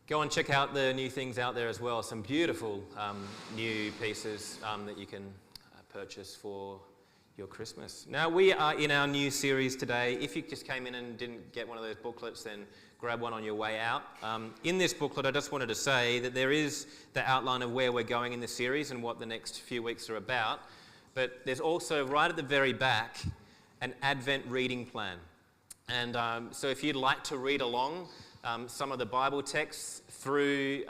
Go and check out the new things out there as well. Some beautiful new pieces that you can purchase for your Christmas. Now, we are in our new series today. If you just came in and didn't get one of those booklets, then grab one on your way out. In this booklet, I just wanted to say that there is the outline of where we're going in the series and what the next few weeks are about. But there's also, right at the very back, an Advent reading plan. And so if you'd like to read along some of the Bible texts through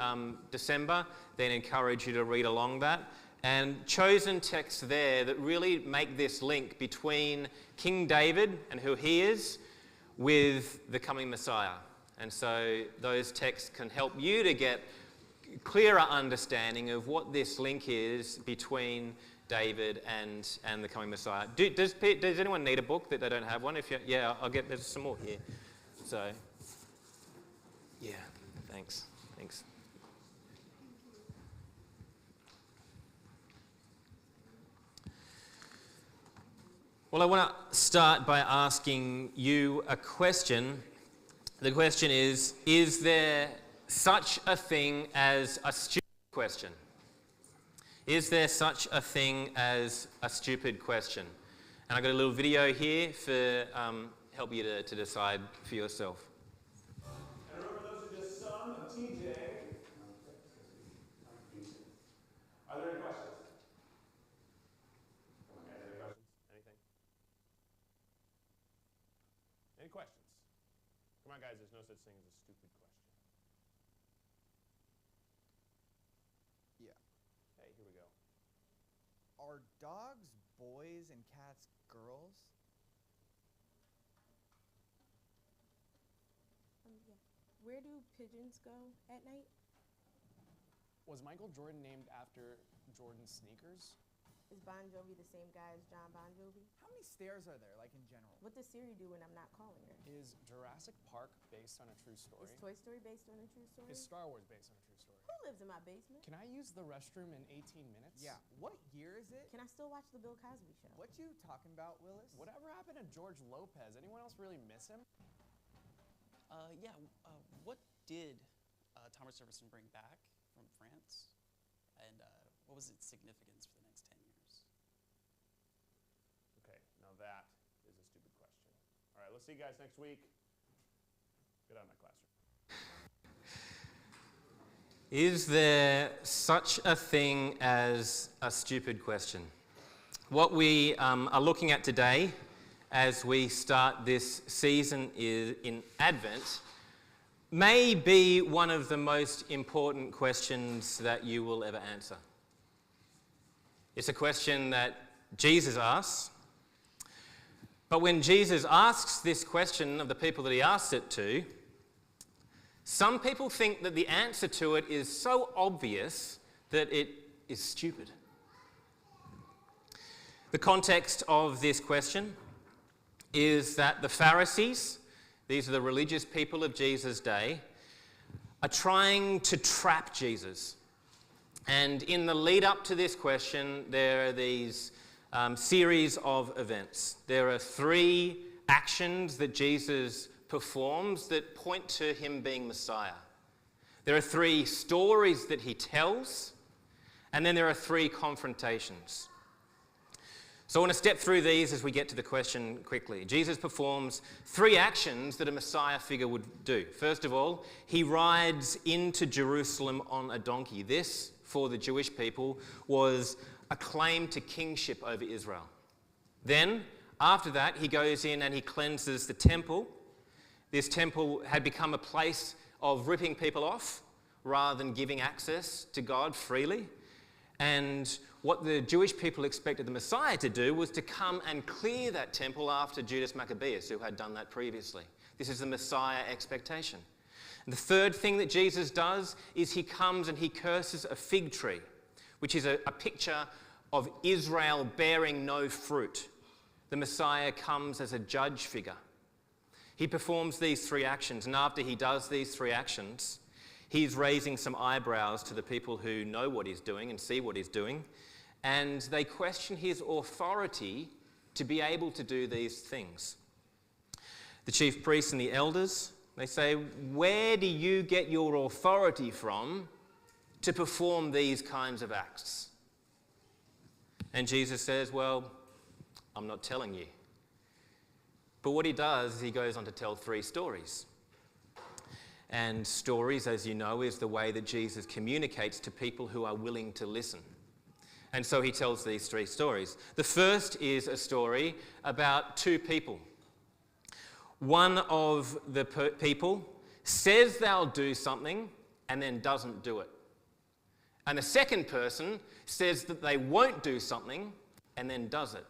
December, then encourage you to read along that. And chosen texts there that really make this link between King David and who he is with the coming Messiah. And so those texts can help you to get clearer understanding of what this link is between David and the coming Messiah. Does anyone need a book that they don't have one? Yeah, there's some more here. So, yeah, thanks. Well, I want to start by asking you a question. The question is there such a thing as a stupid question? Is there such a thing as a stupid question? And I've got a little video here for help you to decide for yourself. And remember, those are just some of TJ. Are there any questions? Come on, guys, any questions? Anything? Any questions? Come on, guys, there's no such thing as a stupid question. Yeah. Hey, here we go. Are dogs boys and cats girls? Yeah. Where do pigeons go at night? Was Michael Jordan named after Jordan's sneakers? Is Bon Jovi the same guy as John Bon Jovi? How many stairs are there, like in general? What does Siri do when I'm not calling her? Is Jurassic Park based on a true story? Is Toy Story based on a true story? Is Star Wars based on a true story? Who lives in my basement? Can I use the restroom in 18 minutes? Yeah. What year is it? Can I still watch the Bill Cosby Show? What you talking about, Willis? Whatever happened to George Lopez? Anyone else really miss him? What did Thomas Jefferson bring back from France? And what was its significance for the next 10 years? Okay, now that is a stupid question. All right, let's see you guys next week. Get out of my classroom. Is there such a thing as a stupid question? What we are looking at today as we start this season in Advent may be one of the most important questions that you will ever answer. It's a question that Jesus asks. But when Jesus asks this question of the people that he asks it to, some people think that the answer to it is so obvious that it is stupid. The context of this question is that the Pharisees, these are the religious people of Jesus' day, are trying to trap Jesus. And in the lead up to this question, there are these series of events. There are 3 actions that Jesus performs that point to him being Messiah. There are 3 stories that he tells, and then there are 3 confrontations. So I want to step through these as we get to the question quickly. Jesus performs 3 actions that a Messiah figure would do. First of all, he rides into Jerusalem on a donkey. This, for the Jewish people, was a claim to kingship over Israel. Then, after that, he goes in and he cleanses the temple. This temple had become a place of ripping people off rather than giving access to God freely. And what the Jewish people expected the Messiah to do was to come and clear that temple after Judas Maccabeus, who had done that previously. This is the Messiah expectation. And the third thing that Jesus does is he comes and he curses a fig tree, which is a picture of Israel bearing no fruit. The Messiah comes as a judge figure. He performs these 3 actions, and after he does these 3 actions, he's raising some eyebrows to the people who know what he's doing and see what he's doing, and they question his authority to be able to do these things. The chief priests and the elders, They say, where do you get your authority from to perform these kinds of acts? And Jesus says, well, I'm not telling you. But what he does is he goes on to tell 3 stories. And stories, as you know, is the way that Jesus communicates to people who are willing to listen. And so he tells these 3 stories. The first is a story about 2 people. One of the people says they'll do something and then doesn't do it. And the second person says that they won't do something and then does it.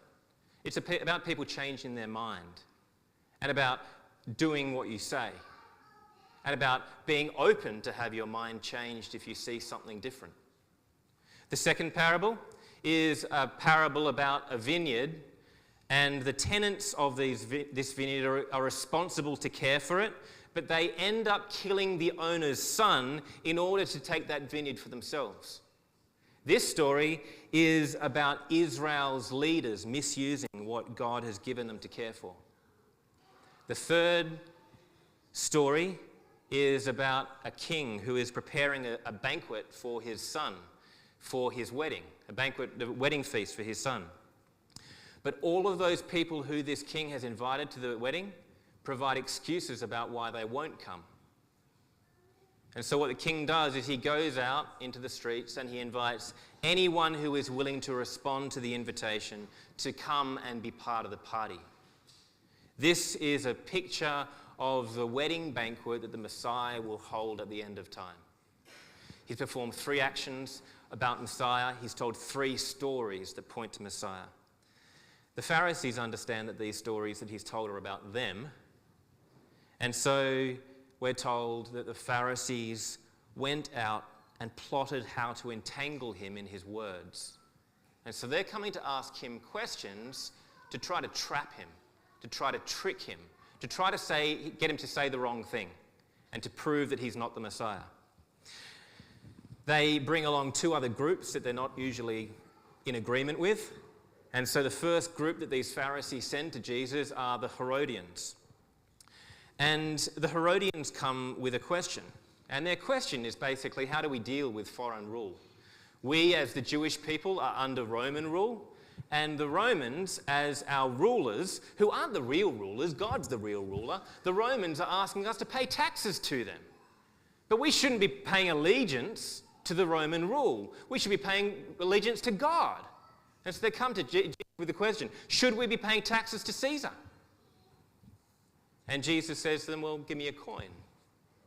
It's about people changing their mind and about doing what you say and about being open to have your mind changed if you see something different. The second parable is a parable about a vineyard, and the tenants of this vineyard are responsible to care for it, but they end up killing the owner's son in order to take that vineyard for themselves. This story is about Israel's leaders misusing what God has given them to care for. The third story is about a king who is preparing a banquet for his son, for his wedding, a wedding feast for his son. But all of those people who this king has invited to the wedding provide excuses about why they won't come. And so what the king does is he goes out into the streets and he invites anyone who is willing to respond to the invitation to come and be part of the party. This is a picture of the wedding banquet that the Messiah will hold at the end of time. He's performed 3 actions about Messiah. He's told 3 stories that point to Messiah. The Pharisees understand that these stories that he's told are about them. And so we're told that the Pharisees went out and plotted how to entangle him in his words. And so they're coming to ask him questions to try to trap him, to try to trick him, to try to get him to say the wrong thing and to prove that he's not the Messiah. They bring along 2 other groups that they're not usually in agreement with. And so the first group that these Pharisees send to Jesus are the Herodians. And the Herodians come with a question. And their question is basically, how do we deal with foreign rule? We, as the Jewish people, are under Roman rule. And the Romans, as our rulers, who aren't the real rulers, God's the real ruler, the Romans are asking us to pay taxes to them. But we shouldn't be paying allegiance to the Roman rule. We should be paying allegiance to God. And so they come to Jesus with the question, should we be paying taxes to Caesar? And Jesus says to them, well, give me a coin.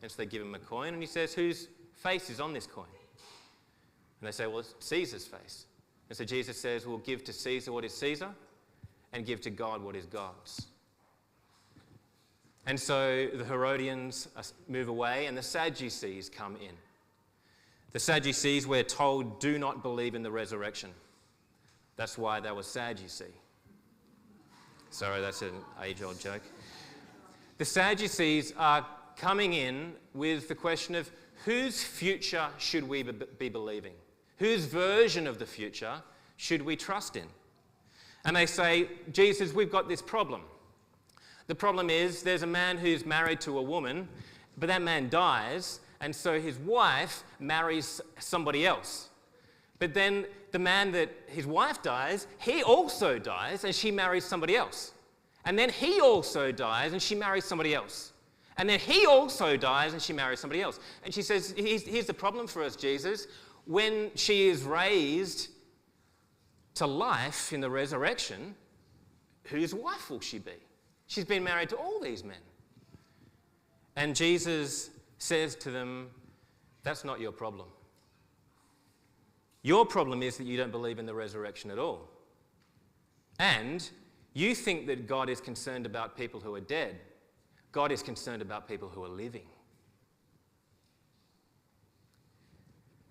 And so they give him a coin, and he says, whose face is on this coin? And they say, well, it's Caesar's face. And so Jesus says, well, give to Caesar what is Caesar, and give to God what is God's. And so the Herodians move away, and the Sadducees come in. The Sadducees, we're told, do not believe in the resurrection. That's why they were sad, you see. Sorry, that's an age-old joke. The Sadducees are coming in with the question of whose future should we be believing? Whose version of the future should we trust in? And they say, Jesus, we've got this problem. The problem is there's a man who's married to a woman, but that man dies, and so his wife marries somebody else. But then the man that his wife dies, he also dies, and she marries somebody else. And then he also dies, and she marries somebody else. And then he also dies, and she marries somebody else. And she says, here's the problem for us, Jesus. When she is raised to life in the resurrection, whose wife will she be? She's been married to all these men. And Jesus says to them, that's not your problem. Your problem is that you don't believe in the resurrection at all. And you think that God is concerned about people who are dead. God is concerned about people who are living.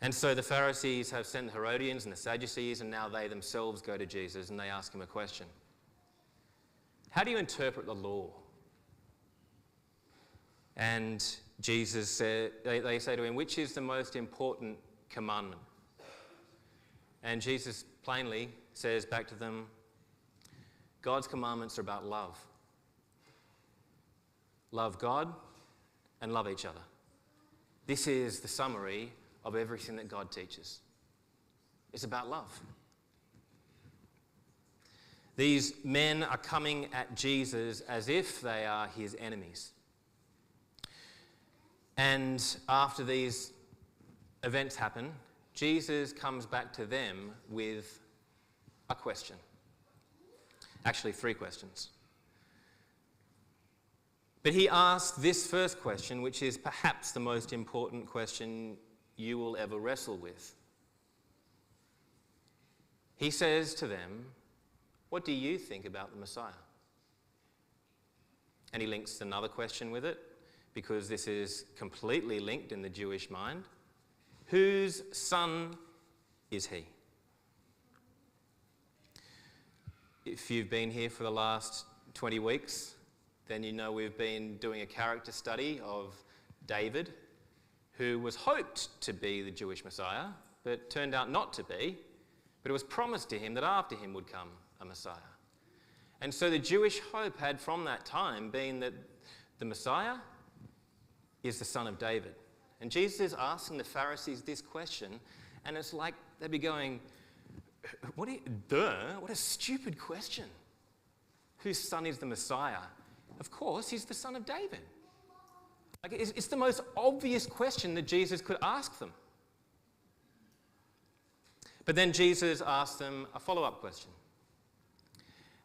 And so the Pharisees have sent the Herodians and the Sadducees, and now they themselves go to Jesus and they ask him a question. How do you interpret the law? And Jesus said, they say to him, which is the most important commandment? And Jesus plainly says back to them, God's commandments are about love. Love God and love each other. This is the summary of everything that God teaches. It's about love. These men are coming at Jesus as if they are his enemies. And after these events happen, Jesus comes back to them with a question. Actually, 3 questions. But he asks this first question, which is perhaps the most important question you will ever wrestle with. He says to them, "What do you think about the Messiah?" And he links another question with it, because this is completely linked in the Jewish mind. Whose son is he? If you've been here for the last 20 weeks, then you know we've been doing a character study of David, who was hoped to be the Jewish Messiah, but turned out not to be. But it was promised to him that after him would come a Messiah. And so the Jewish hope had from that time been that the Messiah is the son of David. And Jesus is asking the Pharisees this question, and it's like they'd be going, what a stupid question. Whose son is the Messiah? Of course, he's the son of David. Like, it's the most obvious question that Jesus could ask them. But then Jesus asked them a follow-up question.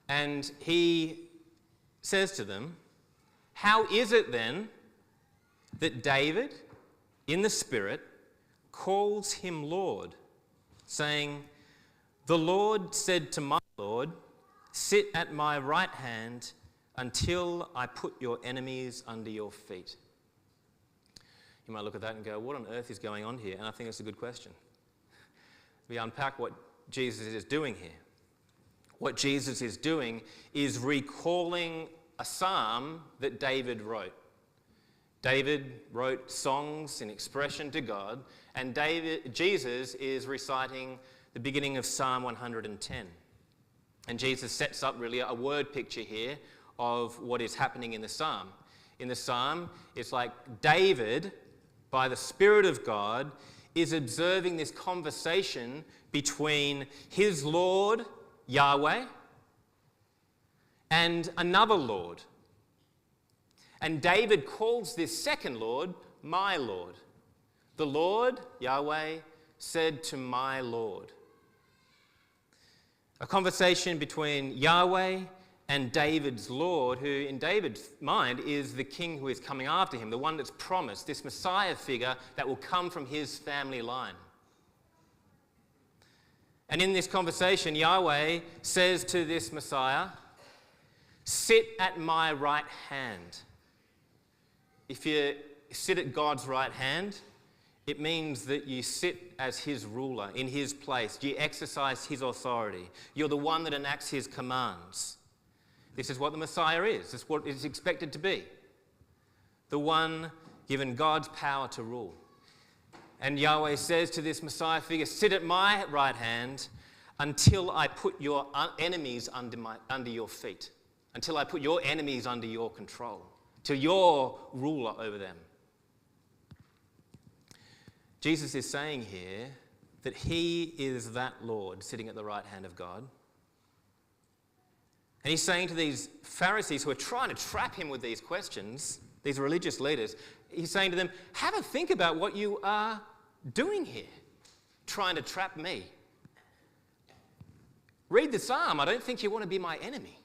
And he says to them, how is it then that David, in the Spirit, calls him Lord, saying, "The Lord said to my Lord, sit at my right hand until I put your enemies under your feet"? You might look at that and go, what on earth is going on here? And I think it's a good question. We unpack what Jesus is doing here. What Jesus is doing is recalling a psalm that David wrote. David wrote songs in expression to God, and Jesus is reciting the beginning of Psalm 110. And Jesus sets up really a word picture here of what is happening in the psalm. In the psalm, it's like David, by the Spirit of God, is observing this conversation between his Lord, Yahweh, and another Lord. And David calls this second Lord, my Lord. The Lord, Yahweh, said to my Lord. A conversation between Yahweh and David's Lord, who in David's mind is the king who is coming after him, the one that's promised, this Messiah figure that will come from his family line. And in this conversation, Yahweh says to this Messiah, sit at my right hand. If you sit at God's right hand, it means that you sit as his ruler, in his place. You exercise his authority. You're the one that enacts his commands. This is what the Messiah is. This is what is expected to be. The one given God's power to rule. And Yahweh says to this Messiah figure, sit at my right hand until I put your enemies under your feet. Until I put your enemies under your control. To your ruler over them. Jesus is saying here that he is that Lord sitting at the right hand of God. And he's saying to these Pharisees who are trying to trap him with these questions, these religious leaders, he's saying to them, have a think about what you are doing here, trying to trap me. Read the psalm. I don't think you want to be my enemy.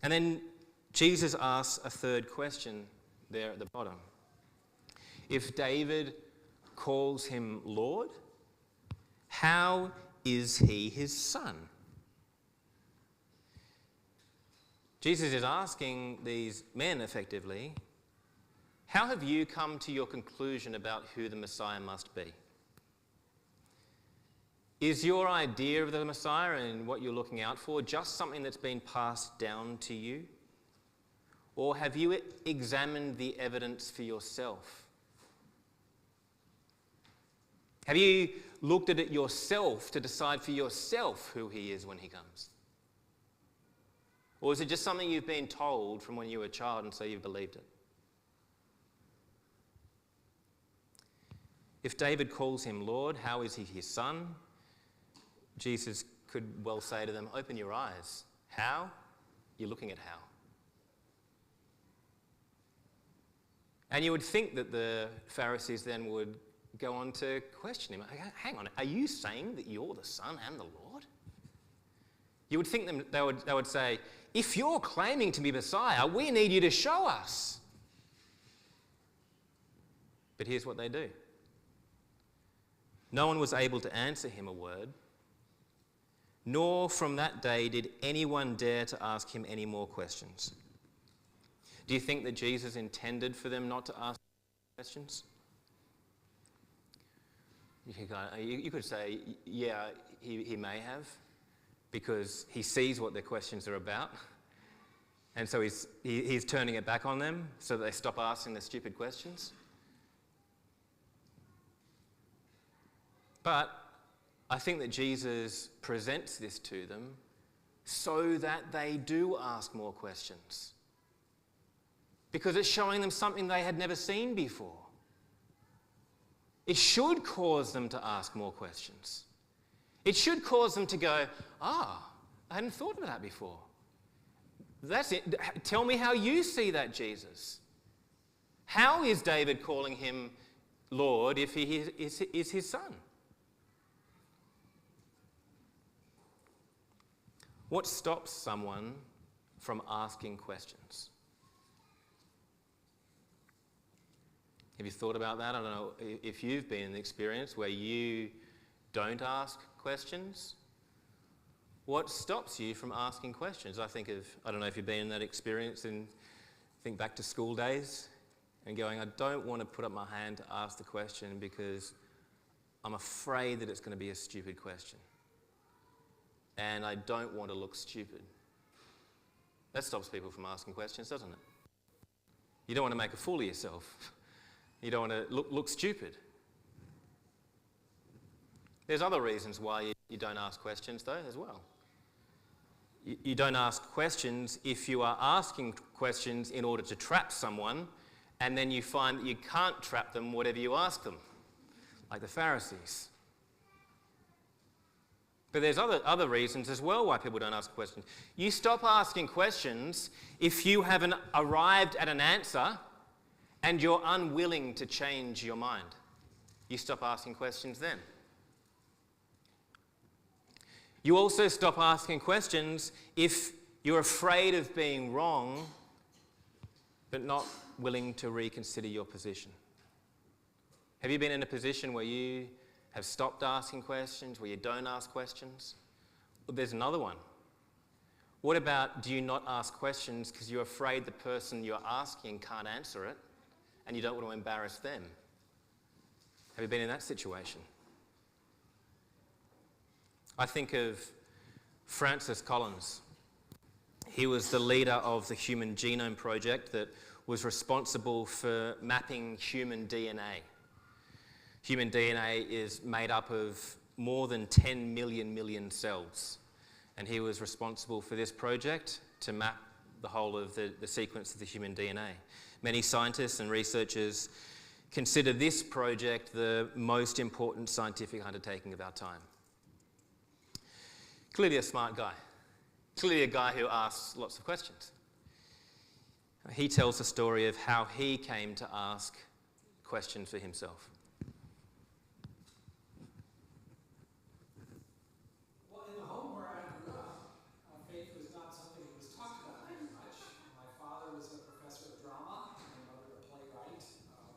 And then Jesus asks a third question there at the bottom. If David calls him Lord, how is he his son? Jesus is asking these men effectively, how have you come to your conclusion about who the Messiah must be? Is your idea of the Messiah and what you're looking out for just something that's been passed down to you? Or have you examined the evidence for yourself? Have you looked at it yourself to decide for yourself who he is when he comes? Or is it just something you've been told from when you were a child and so you've believed it? If David calls him Lord, how is he his son? Jesus could well say to them, open your eyes. How? You're looking at how. And you would think that the Pharisees then would go on to question him. Hang on, are you saying that you're the Son and the Lord? You would think they would say, if you're claiming to be Messiah, we need you to show us. But here's what they do. No one was able to answer him a word, nor from that day did anyone dare to ask him any more questions. Do you think that Jesus intended for them not to ask questions? You could say, yeah, he may have, because he sees what their questions are about, and so he's turning it back on them so that they stop asking the stupid questions. But I think that Jesus presents this to them so that they do ask more questions, because it's showing them something they had never seen before. It should cause them to ask more questions. It should cause them to go, I hadn't thought of that before. That's it. Tell me how you see that, Jesus. How is David calling him Lord if he is his son? What stops someone from asking questions? Have you thought about that? I don't know if you've been in an experience where you don't ask questions. What stops you from asking questions? I don't know if you've been in that experience, and think back to school days and going, I don't want to put up my hand to ask the question because I'm afraid that it's going to be a stupid question. And I don't want to look stupid. That stops people from asking questions, doesn't it? You don't want to make a fool of yourself. You don't want to look stupid. There's other reasons why you don't ask questions, though, as well. You don't ask questions if you are asking questions in order to trap someone, and then you find that you can't trap them whatever you ask them, like the Pharisees. But there's other reasons as well why people don't ask questions. You stop asking questions if you haven't arrived at an answer and you're unwilling to change your mind. You stop asking questions then. You also stop asking questions if you're afraid of being wrong but not willing to reconsider your position. Have you been in a position where you have stopped asking questions, where you don't ask questions? Well, there's another one. What about, do you not ask questions because you're afraid the person you're asking can't answer it and you don't want to embarrass them? Have you been in that situation? I think of Francis Collins. He was the leader of the Human Genome Project that was responsible for mapping human DNA. Human DNA is made up of more than 10 million cells. And he was responsible for this project to map the whole of the sequence of the human DNA. Many scientists and researchers consider this project the most important scientific undertaking of our time. Clearly a smart guy. Clearly a guy who asks lots of questions. He tells the story of how he came to ask questions for himself. Well, in the home where I grew up, faith was not something that was talked about very much. My father was a professor of drama, my mother a playwright.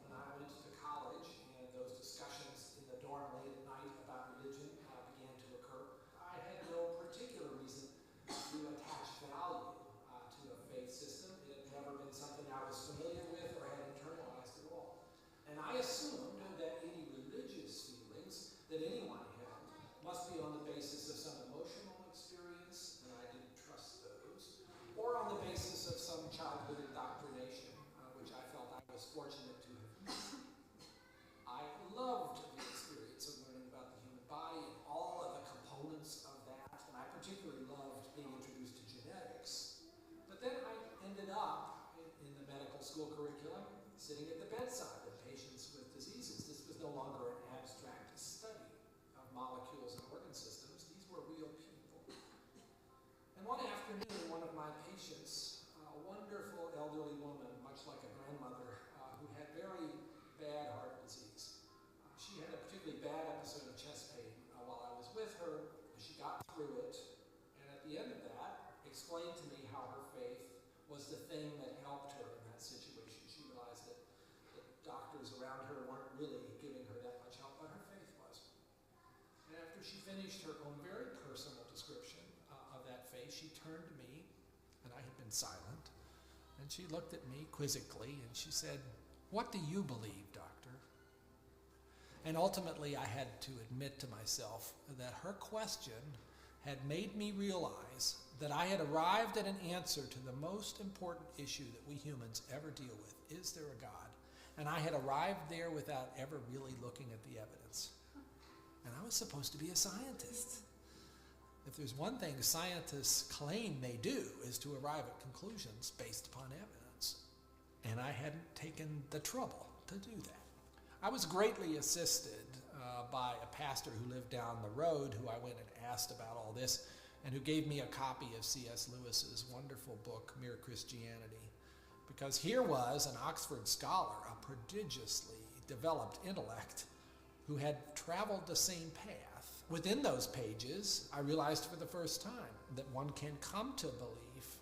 When I went to college and those discussions in the dorm late at night about religion began to occur, I had no particular reason to attach value to a faith system. It had never been something I was familiar with or had internalized at all. And I assumed that explained to me how her faith was the thing that helped her in that situation. She realized that the doctors around her weren't really giving her that much help, but her faith was. And after she finished her own very personal description of that faith, she turned to me, and I had been silent, and she looked at me quizzically, and she said, "What do you believe, doctor?" And ultimately, I had to admit to myself that her question had made me realize that I had arrived at an answer to the most important issue that we humans ever deal with. Is there a God? And I had arrived there without ever really looking at the evidence. And I was supposed to be a scientist. If there's one thing scientists claim they do is to arrive at conclusions based upon evidence. And I hadn't taken the trouble to do that. I was greatly assisted by a pastor who lived down the road, who I went and asked about all this, and who gave me a copy of C.S. Lewis's wonderful book, Mere Christianity. Because here was an Oxford scholar, a prodigiously developed intellect, who had traveled the same path. Within those pages, I realized for the first time that one can come to belief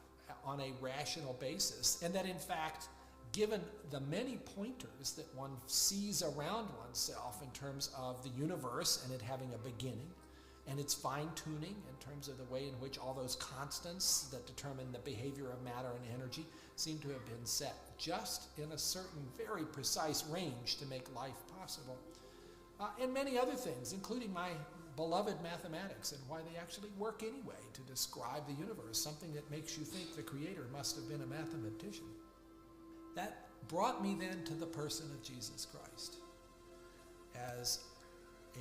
on a rational basis, and that in fact, given the many pointers that one sees around oneself in terms of the universe and it having a beginning, and its fine-tuning in terms of the way in which all those constants that determine the behavior of matter and energy seem to have been set just in a certain very precise range to make life possible. And many other things, including my beloved mathematics and why they actually work anyway to describe the universe, something that makes you think the Creator must have been a mathematician. That brought me then to the person of Jesus Christ as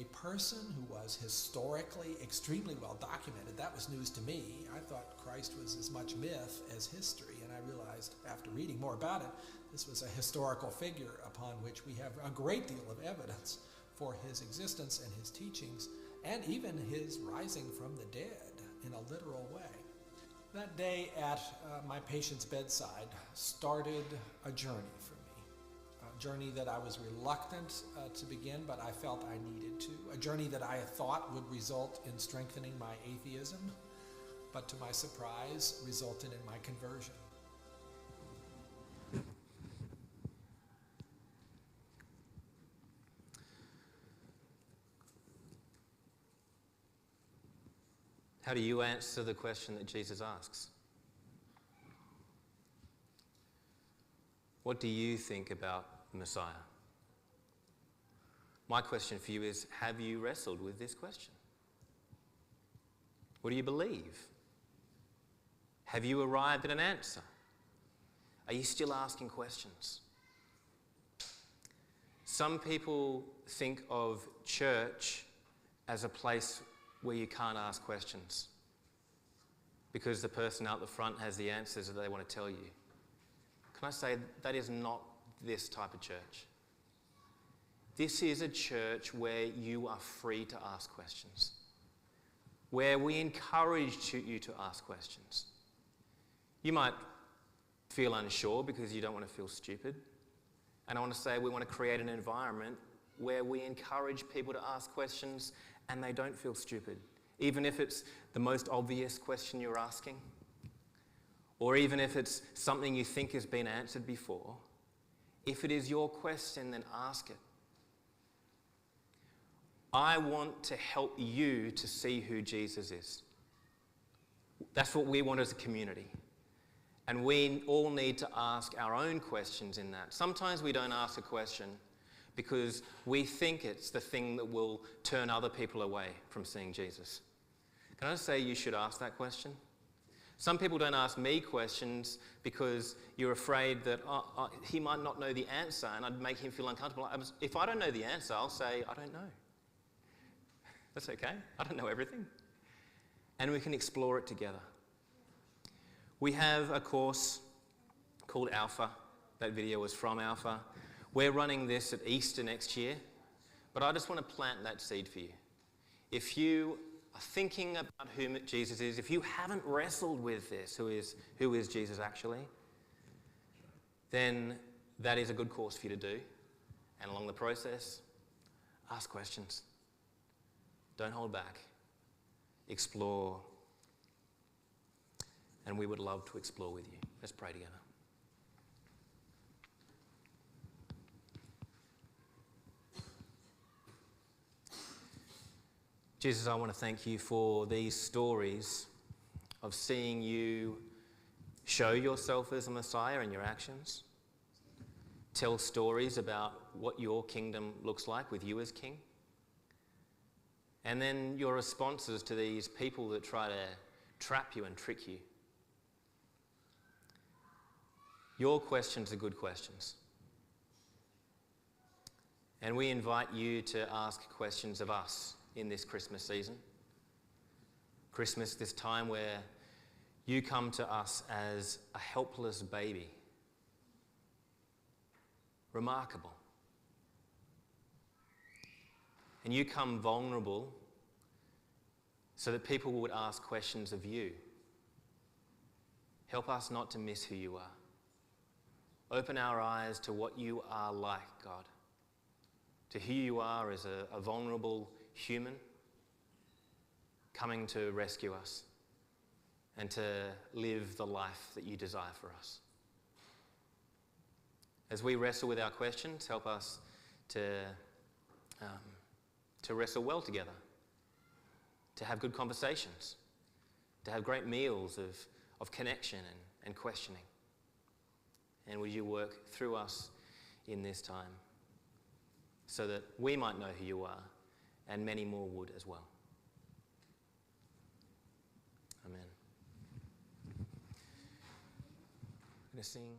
a person who was historically extremely well documented. That was news to me. I thought Christ was as much myth as history, and I realized after reading more about it, this was a historical figure upon which we have a great deal of evidence for his existence and his teachings, and even his rising from the dead in a literal way. That day at my patient's bedside started a journey for me, a journey that I was reluctant to begin, but I felt I needed to, a journey that I thought would result in strengthening my atheism, but to my surprise, resulted in my conversion. How do you answer the question that Jesus asks? What do you think about the Messiah? My question for you is, have you wrestled with this question? What do you believe? Have you arrived at an answer? Are you still asking questions? Some people think of church as a place where you can't ask questions because the person out the front has the answers that they want to tell you. Can I say that is not this type of church? This is a church where you are free to ask questions, where we encourage you to ask questions. You might feel unsure because you don't want to feel stupid. And I want to say we want to create an environment where we encourage people to ask questions and they don't feel stupid, even if it's the most obvious question you're asking, or even if it's something you think has been answered before. If it is your question, then ask it. I want to help you to see who Jesus is. That's what we want as a community. And we all need to ask our own questions in that. Sometimes we don't ask a question because we think it's the thing that will turn other people away from seeing Jesus. Can I say you should ask that question? Some people don't ask me questions because you're afraid that he might not know the answer and I'd make him feel uncomfortable. If I don't know the answer, I'll say, I don't know. That's okay. I don't know everything. And we can explore it together. We have a course called Alpha. That video was from Alpha. We're running this at Easter next year, but I just want to plant that seed for you. If you are thinking about who Jesus is, if you haven't wrestled with this, who is Jesus actually, then that is a good course for you to do. And along the process, ask questions. Don't hold back. Explore. and we would love to explore with you. Let's pray together. Jesus, I want to thank you for these stories of seeing you show yourself as a Messiah in your actions. Tell stories about what your kingdom looks like with you as king. And then your responses to these people that try to trap you and trick you. Your questions are good questions. And we invite you to ask questions of us in this Christmas season. Christmas, this time where you come to us as a helpless baby. Remarkable. And you come vulnerable so that people would ask questions of you. Help us not to miss who you are. Open our eyes to what you are like, God. To who you are as a vulnerable human coming to rescue us and to live the life that you desire for us. As we wrestle with our questions, help us to wrestle well together, to have good conversations, to have great meals of connection and questioning. And would you work through us in this time so that we might know who you are and many more would as well. Amen. I'm going to sing.